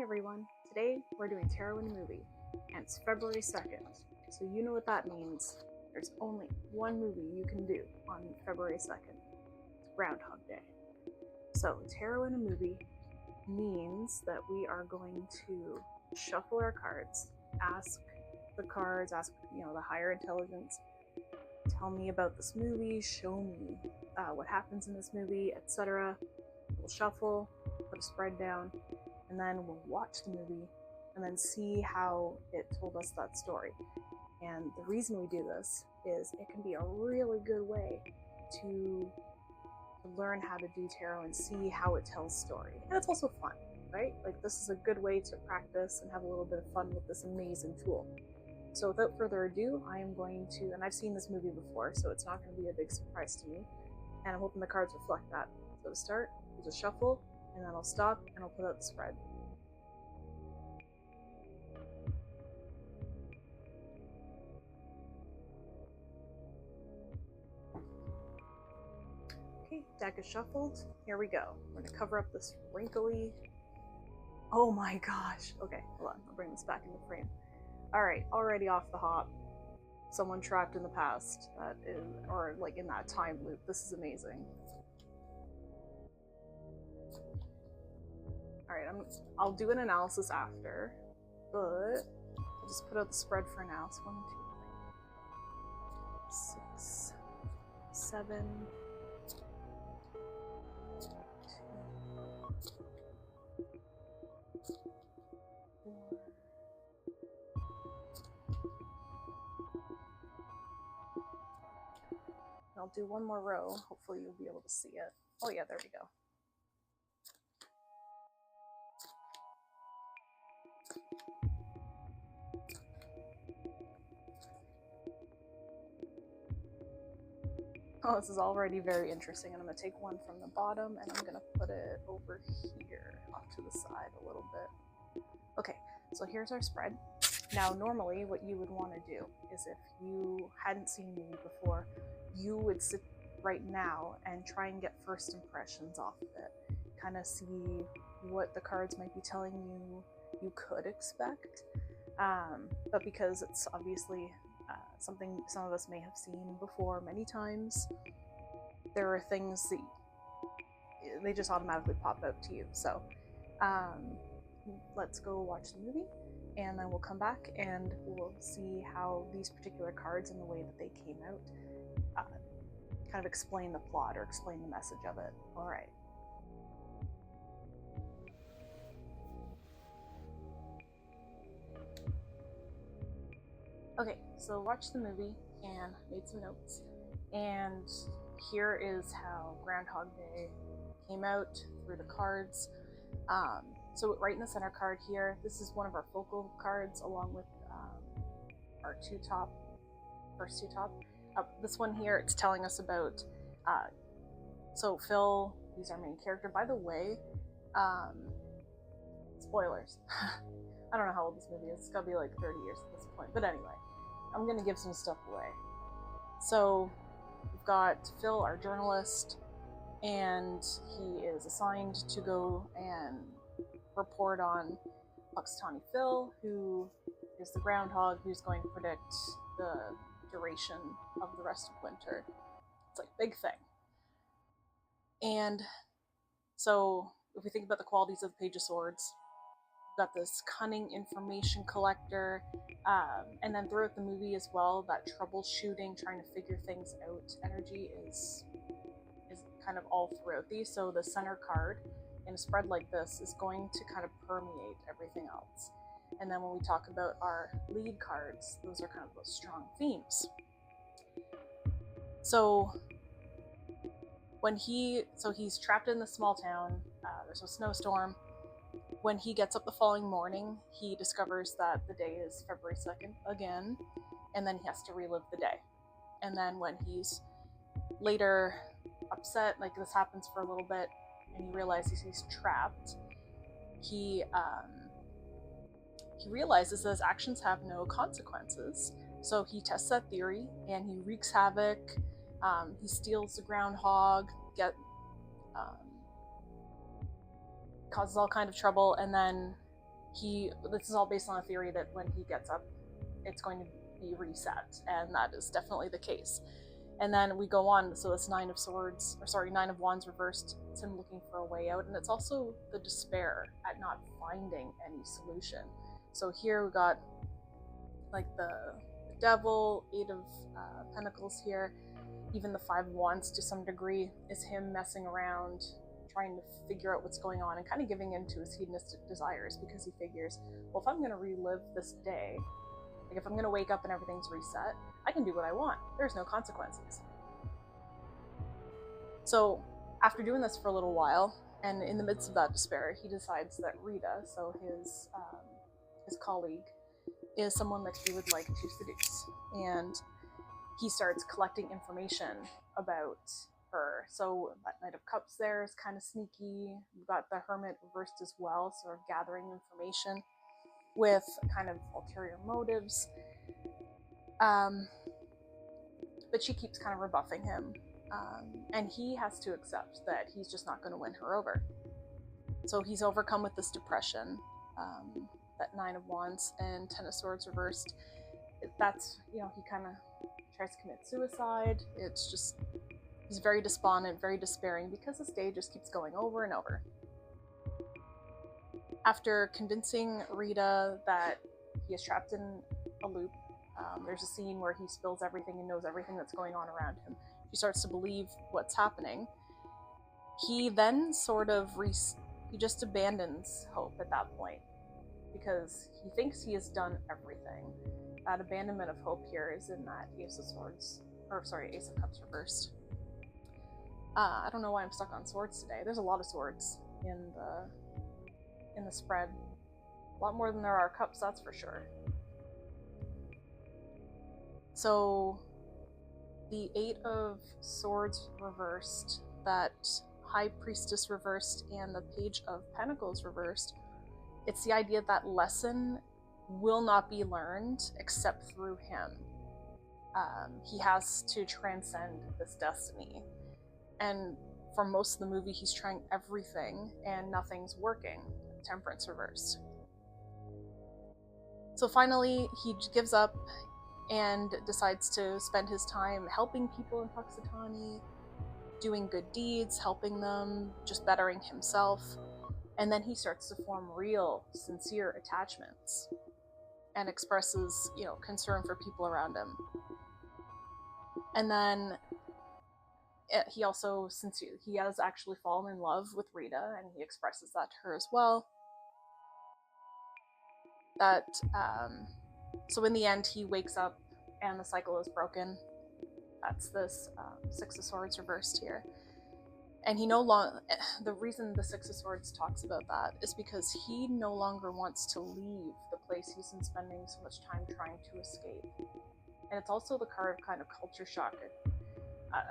everyone, today we're doing tarot in a movie, and it's February 2nd, so you know what that means. There's only one movie you can do on February 2nd. It's Groundhog Day. So tarot in a movie means that we are going to shuffle our cards, ask the cards, ask the higher intelligence, tell me about this movie, show me what happens in this movie, etc. We'll shuffle, put a spread down, and then we'll watch the movie and then see how it told us that story. And the reason we do this is it can be a really good way to learn how to do tarot and see how it tells story. And it's also fun, right? Like, this is a good way to practice and have a little bit of fun with this amazing tool. So without further ado, I am going to, and I've seen this movie before, so it's not going to be a big surprise to me, and I'm hoping the cards reflect that. So to start, we'll just shuffle, and then I'll stop and I'll put out the spread. Okay, deck is shuffled. Here we go. We're gonna cover up this wrinkly. Oh my gosh. Okay, hold on. I'll bring this back into frame. All right, already off the hop. Someone trapped in the past. That is, or like in that time loop. This is amazing. Alright, I'll do an analysis after, but I'll just put out the spread for now. So 1, 2, 3, 6, 7, 2, 4. I'll do one more row. Hopefully you'll be able to see it. Oh yeah, there we go. Oh, this is already very interesting, and I'm going to take one from the bottom and I'm going to put it over here off to the side a little bit. Okay, so here's our spread. Now, normally what you would want to do is, if you hadn't seen me before, you would sit right now and try and get first impressions off of it. Kind of see what the cards might be telling you could expect. But because it's obviously something some of us may have seen before many times, there are things that they just automatically pop out to you. So let's go watch the movie, and then we'll come back and we'll see how these particular cards and the way that they came out kind of explain the plot or explain the message of it. All right. Okay, so watched the movie and made some notes, and here is how Groundhog Day came out through the cards. So right in the center card here, this is one of our focal cards along with our first two top. This one here, it's telling us about, so Phil, he's our main character. By the way, spoilers. I don't know how old this movie is. It's gotta be like 30 years at this point. But anyway, I'm gonna give some stuff away. So we've got Phil, our journalist, and he is assigned to go and report on Puxtani Phil, who is the groundhog who's going to predict the duration of the rest of winter. It's like a big thing. And so if we think about the qualities of the Page of Swords, we've got this cunning information collector, and then throughout the movie as well, that troubleshooting, trying to figure things out energy is kind of all throughout these. So the center card in a spread like this is going to kind of permeate everything else. And then when we talk about our lead cards, those are kind of those strong themes. So he's trapped in this small town, there's a snowstorm. When he gets up the following morning, he discovers that the day is February 2nd again, and then he has to relive the day. And then when he's later upset, like this happens for a little bit, and he realizes he's trapped, he realizes that his actions have no consequences. So he tests that theory, and he wreaks havoc. He steals the groundhog, causes all kind of trouble, and then this is all based on a theory that when he gets up, it's going to be reset, and that is definitely the case. And then we go on, so it's Nine of Wands reversed. It's him looking for a way out, and it's also the despair at not finding any solution. So here we got like the Devil, Eight of Pentacles here. Even the Five of Wands to some degree is him messing around, trying to figure out what's going on and kind of giving in to his hedonistic desires, because he figures, well, if I'm going to relive this day, like if I'm going to wake up and everything's reset, I can do what I want. There's no consequences. So after doing this for a little while, and in the midst of that despair, he decides that Rita, so his colleague, is someone that he would like to seduce. And he starts collecting information about her. So that Knight of Cups there is kind of sneaky. We've got the Hermit reversed as well, sort of gathering information with kind of ulterior motives. But she keeps kind of rebuffing him. And he has to accept that he's just not going to win her over. So he's overcome with this depression, that Nine of Wands and Ten of Swords reversed. That's, he kind of tries to commit suicide. It's just, he's very despondent, very despairing, because this day just keeps going over and over. After convincing Rita that he is trapped in a loop, there's a scene where he spills everything and knows everything that's going on around him. She starts to believe what's happening. He then sort of he just abandons hope at that point, because he thinks he has done everything. That abandonment of hope here is in that Ace of Cups reversed. I don't know why I'm stuck on swords today. There's a lot of swords in the spread. A lot more than there are cups, that's for sure. So the Eight of Swords reversed, that High Priestess reversed, and the Page of Pentacles reversed. It's the idea that lesson will not be learned except through him. He has to transcend this destiny. And for most of the movie, he's trying everything and nothing's working. Temperance reversed. So finally, he gives up and decides to spend his time helping people in Puxatani, doing good deeds, helping them, just bettering himself. And then he starts to form real, sincere attachments and expresses, concern for people around him. And then he also, he has actually fallen in love with Rita, and he expresses that to her as well. So in the end, he wakes up and the cycle is broken. That's this Six of Swords reversed here. And the reason the Six of Swords talks about that is because he no longer wants to leave the place he's been spending so much time trying to escape. And it's also the card of kind of culture shock,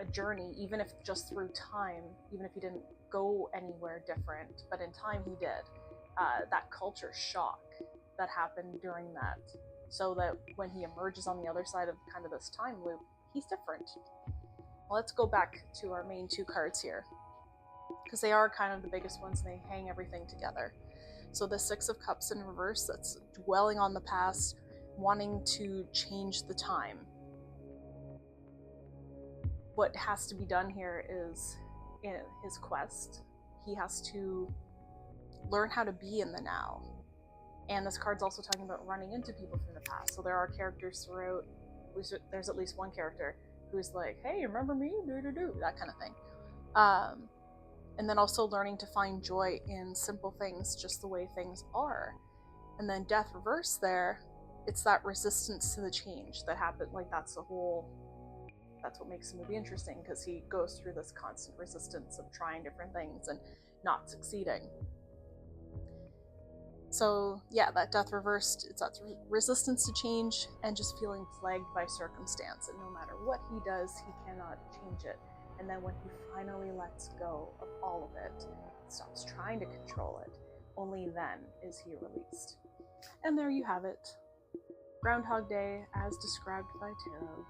a journey, even if just through time, even if he didn't go anywhere different, but in time he did. That culture shock that happened during that, so that when he emerges on the other side of kind of this time loop, he's different. Well, let's go back to our main two cards here, because they are kind of the biggest ones and they hang everything together. So the Six of Cups in reverse, that's dwelling on the past, wanting to change the time. What has to be done here is, in his quest, he has to learn how to be in the now. And this card's also talking about running into people from the past. So there are characters throughout, there's at least one character who's like, hey, remember me? Do, that kind of thing. And then also learning to find joy in simple things, just the way things are. And then Death reverse there, it's that resistance to the change that happened. Like that's what makes the movie interesting, because he goes through this constant resistance of trying different things and not succeeding. So yeah, that Death reversed, it's that resistance to change and just feeling plagued by circumstance, and no matter what he does, he cannot change it. And then when he finally lets go of all of it, stops trying to control it, only then is he released. And there you have it. Groundhog Day as described by tarot.